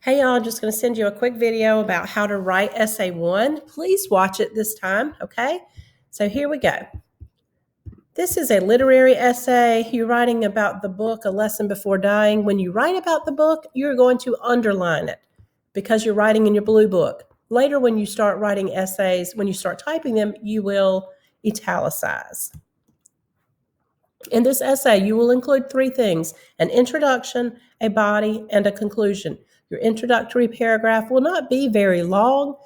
Hey y'all, I'm just going to send you a quick video about how to write essay 1. Please watch it this time, okay? So here we go. This is a literary essay. You're writing about the book, A Lesson Before Dying. When you write about the book, you're going to underline it because you're writing in your blue book. Later, when you start writing essays, when you start typing them, you will italicize. In this essay, you will include 3 things: an introduction, a body, and a conclusion. Your introductory paragraph will not be very long.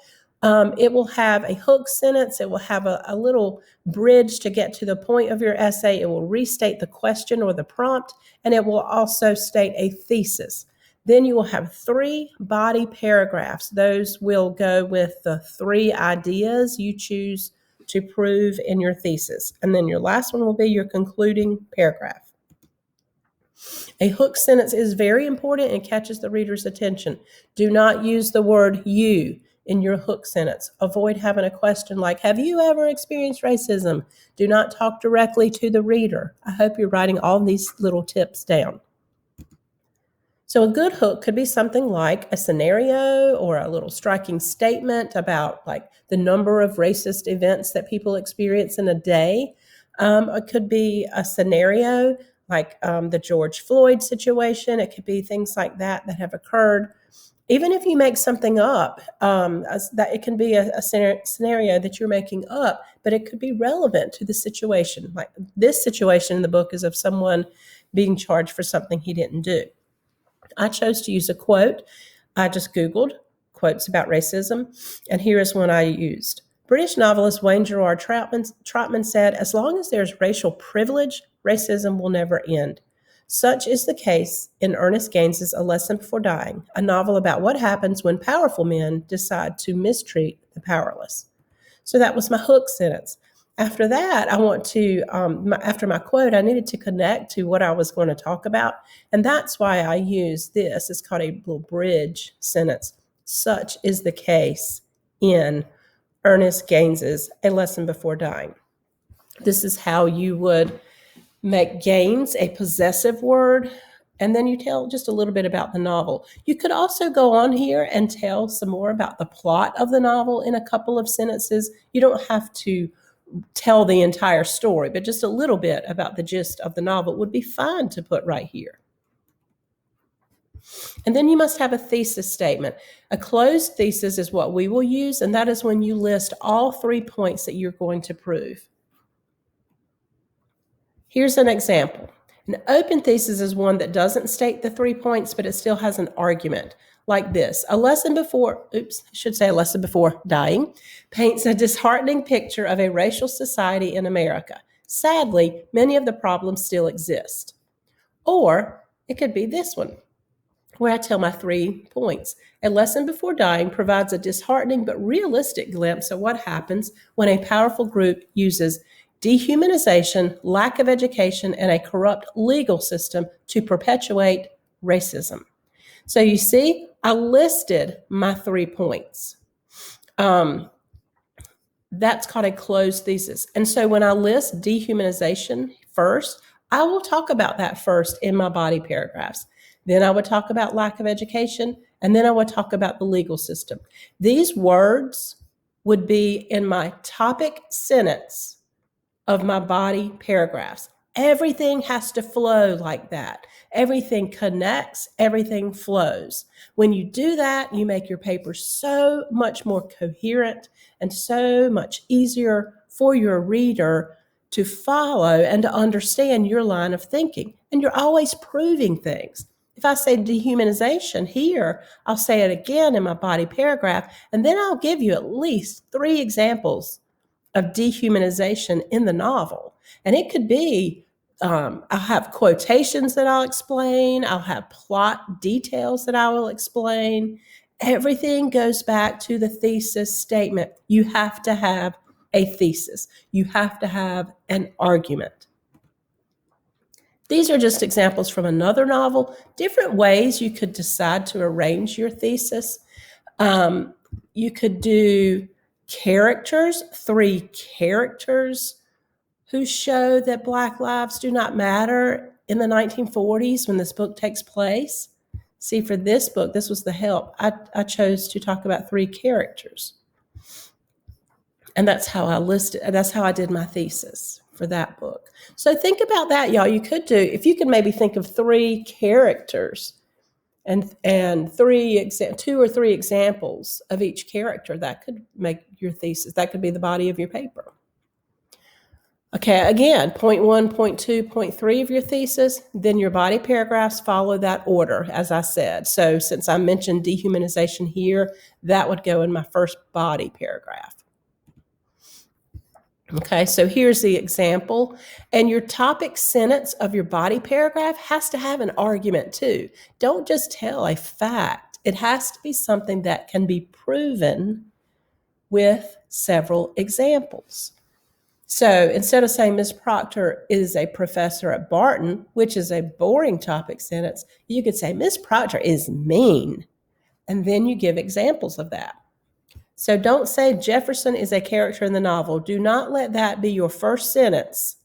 It will have a hook sentence. It will have a little bridge to get to the point of your essay. It will restate the question or the prompt, and it will also state a thesis. Then you will have 3 body paragraphs. Those will go with the 3 ideas you choose to prove in your thesis. And then your last one will be your concluding paragraph. A hook sentence is very important and catches the reader's attention. Do not use the word you in your hook sentence. Avoid having a question like, have you ever experienced racism? Do not talk directly to the reader. I hope you're writing all these little tips down. So a good hook could be something like a scenario or a little striking statement about like the number of racist events that people experience in a day. It could be a scenario like the George Floyd situation. It could be things like that have occurred. Even if you make something up, that it can be a scenario that you're making up, but it could be relevant to the situation. Like this situation in the book is of someone being charged for something he didn't do. I chose to use a quote. I just Googled quotes about racism, and here is one I used. British novelist Wayne Gerard Trotman said, "As long as there's racial privilege, racism will never end." Such is the case in Ernest Gaines's A Lesson Before Dying, a novel about what happens when powerful men decide to mistreat the powerless. So that was my hook sentence. After that, after my quote, I needed to connect to what I was going to talk about. And that's why I use this. It's called a little bridge sentence. Such is the case in Ernest Gaines's A Lesson Before Dying. This is how you would make Gaines a possessive word. And then you tell just a little bit about the novel. You could also go on here and tell some more about the plot of the novel in a couple of sentences. You don't have to tell the entire story, but just a little bit about the gist of the novel would be fine to put right here. And then you must have a thesis statement. A closed thesis is what we will use, and that is when you list all 3 points that you're going to prove. Here's an example. An open thesis is one that doesn't state the 3 points, but it still has an argument. Like this: A Lesson Before Dying paints a disheartening picture of a racial society in America. Sadly, many of the problems still exist. Or it could be this one, where I tell my 3 points. A Lesson Before Dying provides a disheartening but realistic glimpse of what happens when a powerful group uses dehumanization, lack of education, and a corrupt legal system to perpetuate racism. So you see, I listed my 3 points. That's called a closed thesis. And so when I list dehumanization first, I will talk about that first in my body paragraphs. Then I would talk about lack of education, and then I would talk about the legal system. These words would be in my topic sentence of my body paragraphs. Everything has to flow like that. Everything connects, everything flows. When you do that, you make your paper so much more coherent and so much easier for your reader to follow and to understand your line of thinking. And you're always proving things. If I say dehumanization here, I'll say it again in my body paragraph, and then I'll give you at least 3 examples of dehumanization in the novel. And it could be, I'll have quotations that I'll explain. I'll have plot details that I will explain. Everything goes back to the thesis statement. You have to have a thesis. You have to have an argument. These are just examples from another novel, different ways you could decide to arrange your thesis. You could do characters, 3 characters who show that Black lives do not matter in the 1940s when this book takes place. See, for this book, this was the help. I chose to talk about 3 characters. And that's how I did my thesis for that book. So think about that, y'all. You could do, if you could maybe think of 3 characters and 2 or 3 examples of each character, that could make your thesis. That could be the body of your paper. Okay, again, point 1, point 2, point 3 of your thesis, then your body paragraphs follow that order, as I said. So since I mentioned dehumanization here, that would go in my first body paragraph. Okay, so here's the example. And your topic sentence of your body paragraph has to have an argument too. Don't just tell a fact. It has to be something that can be proven with several examples. So instead of saying Ms. Proctor is a professor at Barton, which is a boring topic sentence, you could say Ms. Proctor is mean. And then you give examples of that. So don't say Jefferson is a character in the novel. Do not let that be your first sentence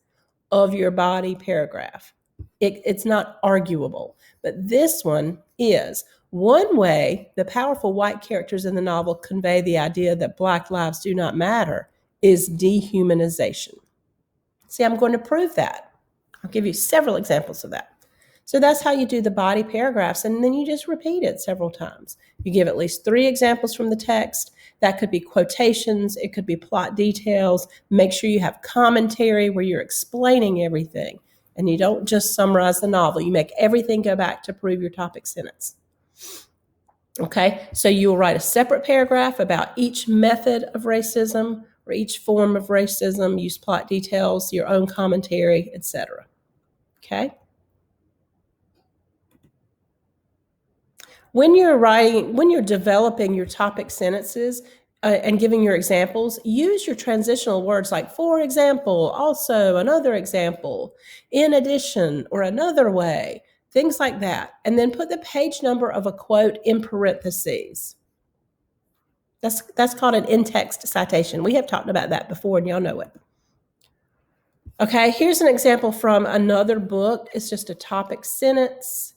of your body paragraph. It's not arguable. But this one is. One way the powerful white characters in the novel convey the idea that Black lives do not matter is dehumanization. See, I'm going to prove that. I'll give you several examples of that. So that's how you do the body paragraphs, and then you just repeat it several times. You give at least 3 examples from the text. That could be quotations. It could be plot details. Make sure you have commentary where you're explaining everything, and you don't just summarize the novel. You make everything go back to prove your topic sentence. Okay, so you will write a separate paragraph about each method of racism or each form of racism, use plot details, your own commentary, etc. Okay? When you're developing your topic sentences and giving your examples, use your transitional words like for example, also, another example, in addition, or another way, things like that. And then put the page number of a quote in parentheses. That's called an in-text citation. We have talked about that before, and y'all know it. Okay, here's an example from another book. It's just a topic sentence.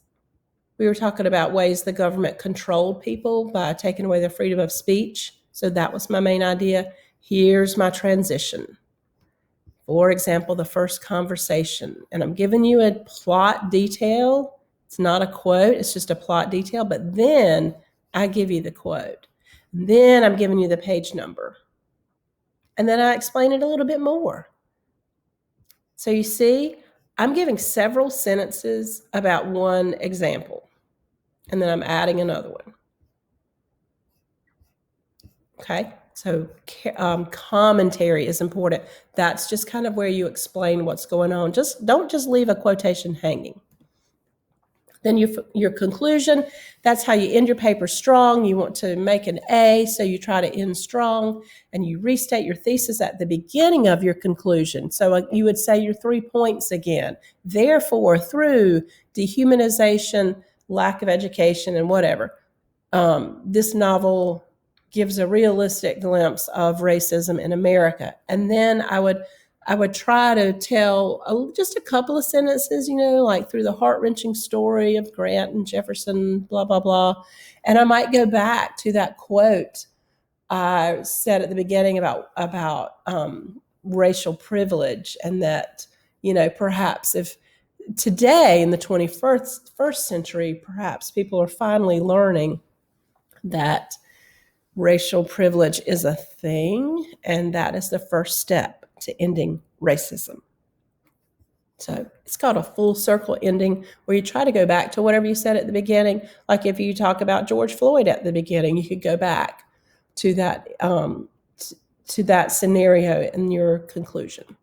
We were talking about ways the government controlled people by taking away their freedom of speech. So that was my main idea. Here's my transition. For example, the first conversation. And I'm giving you a plot detail. It's not a quote, it's just a plot detail. But then I give you the quote. And then I'm giving you the page number. And then I explain it a little bit more. So you see, I'm giving several sentences about one example. And then I'm adding another one. Okay, so commentary is important. That's just kind of where you explain what's going on. Don't just leave a quotation hanging. Then your conclusion, that's how you end your paper strong. You want to make an A, so you try to end strong, and you restate your thesis at the beginning of your conclusion. So you would say your 3 points again. Therefore, through dehumanization, lack of education, and whatever, this novel gives a realistic glimpse of racism in America. And then I would try to tell just a couple of sentences, like through the heart-wrenching story of Grant and Jefferson, blah, blah, blah. And I might go back to that quote I said at the beginning about racial privilege, and that, perhaps if today in the 21st century, perhaps people are finally learning that racial privilege is a thing, and that is the first step to ending racism. So it's called a full circle ending, where you try to go back to whatever you said at the beginning. Like if you talk about George Floyd at the beginning, you could go back to that scenario in your conclusion.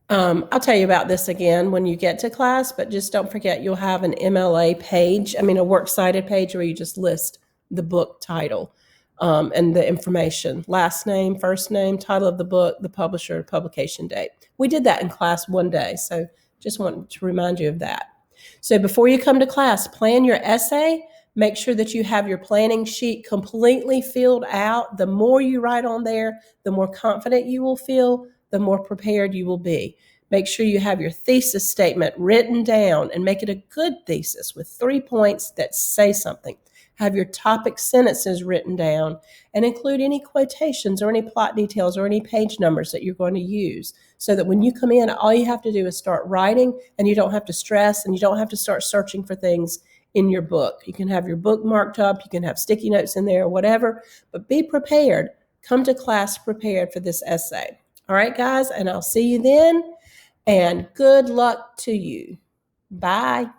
I'll tell you about this again when you get to class, but just don't forget you'll have an MLA page, a works cited page, where you just list the book title and the information, last name, first name, title of the book, the publisher, publication date. We did that in class one day, so just wanted to remind you of that. So before you come to class, plan your essay. Make sure that you have your planning sheet completely filled out. The more you write on there, the more confident you will feel, the more prepared you will be. Make sure you have your thesis statement written down and make it a good thesis with 3 points that say something. Have your topic sentences written down and include any quotations or any plot details or any page numbers that you're going to use so that when you come in, all you have to do is start writing and you don't have to stress and you don't have to start searching for things in your book. You can have your book marked up, you can have sticky notes in there, whatever, but be prepared. Come to class prepared for this essay. All right, guys, and I'll see you then, and good luck to you. Bye.